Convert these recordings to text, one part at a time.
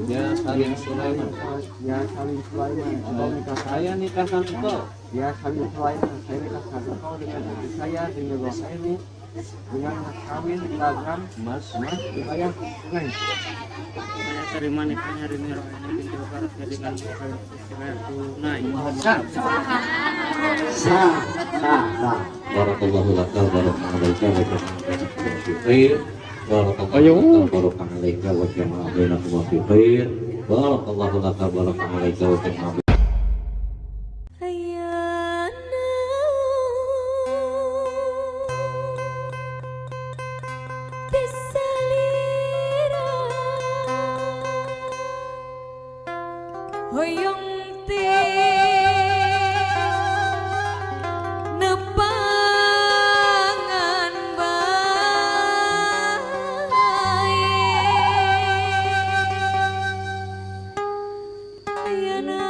Ya Salim Sulaiman. Ya Salim Sulaiman. Saya nikahkan engkau. Ya Salim Sulaiman. Saya nikahkan engkau dengan istri saya dengan Rohaini dengan mas kawin kilogram Mas, dibayar tunai. Saya terima nikahnya Rini Rohaini binti Barat dengan dibayar tunai. Sah. Barakallahu laka wa barakalaika wa jama'a fi khair. Barakallahu laka wa barakalaika wa jama'a bainakum fi khair. Barakallahu laka wa barakalaika wa jama'a hoyong te nepangan bae ayana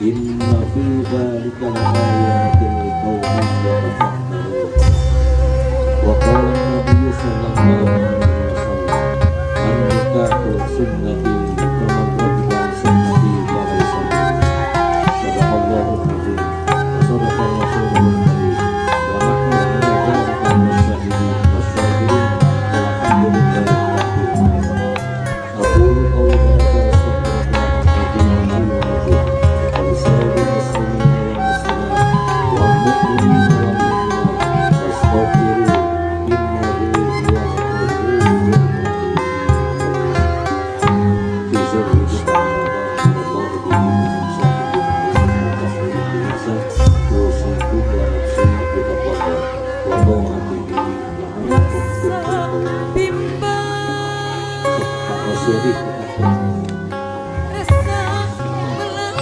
Inna fi dzalika laayatin liqaumin yatafakkarun. Wa qala an-nabiy sallallahu alaihi wasallam, "An-nikahu sunnati faman raghiba an sunnati falaysa minni." Sadaqallahul azim wa sadaqa rasulul karim wa nahnu ala dzalika minasyahidin wasyakirin walhamdulillahi rabbil alamin. Aqulu qawli hadza astaghfirullahaladzim li wa lakum wa lisa'iril muslimina wal muslimat wal mu'minina wal mu'minat fastaghfiruhu innahu huwal ghafurur rahim. Fi dzalika barakallahu bihi min syahidin wa tasbihin biasa wa syukur wa nafsin bi taqwa wa ta'atihi la'allakum tuflihun. bimbang Masyadi rasa belang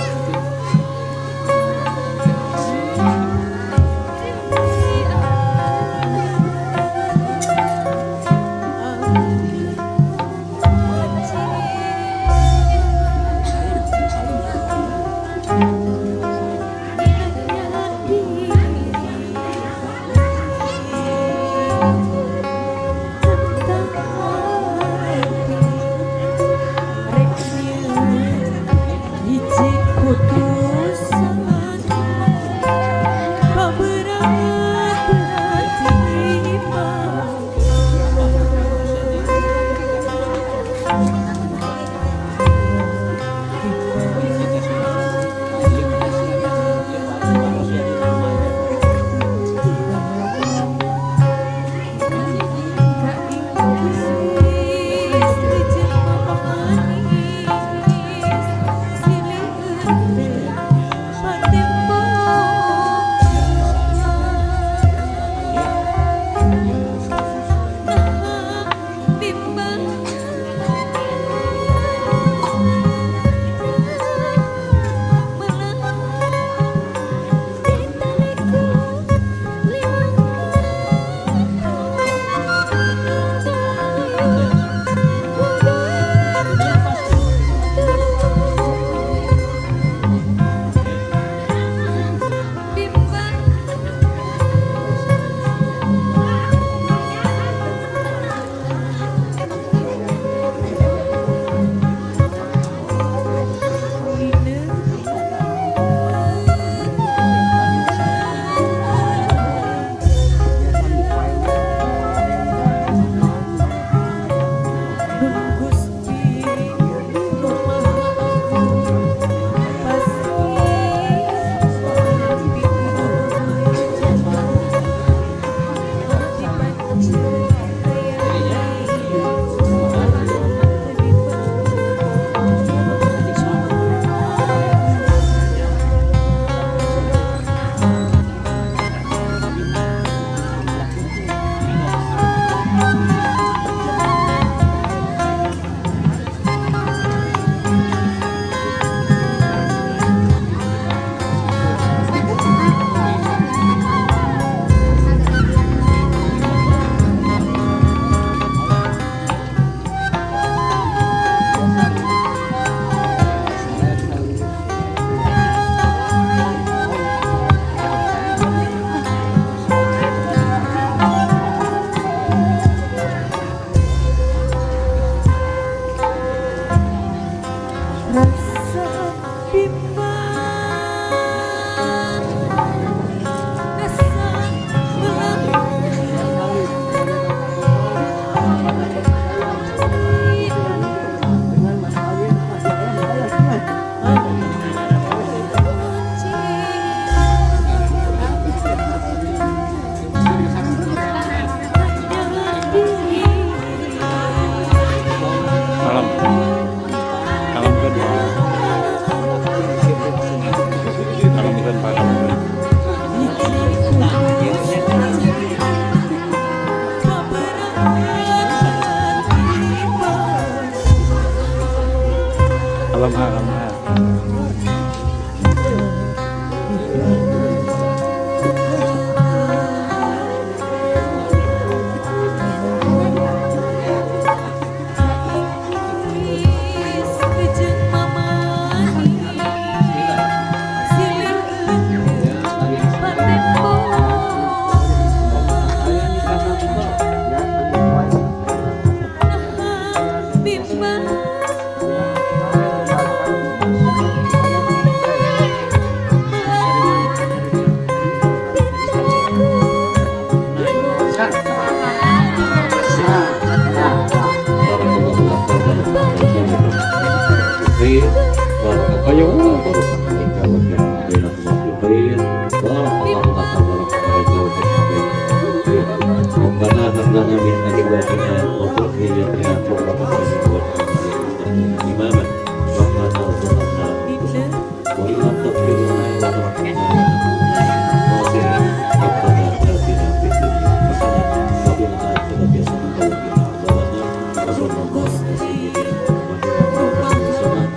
Ayo. Barokah alaika wa jama'a bainakum fi khair. Barakallahu laka barakallahu alaika wa jama'a bainakum fi khair. Rabbana hab lana min azwajina wa dhurriyyatina qurrata a'yun waj'alna imaman. Rabbana zalamna anfusana wa in lam taghfir lana wa tarhamna Rabbana atina fid dunya hasanah wa fil akhirati hasanah wa qina adzabannar. Sallallahu alaihi wasallam.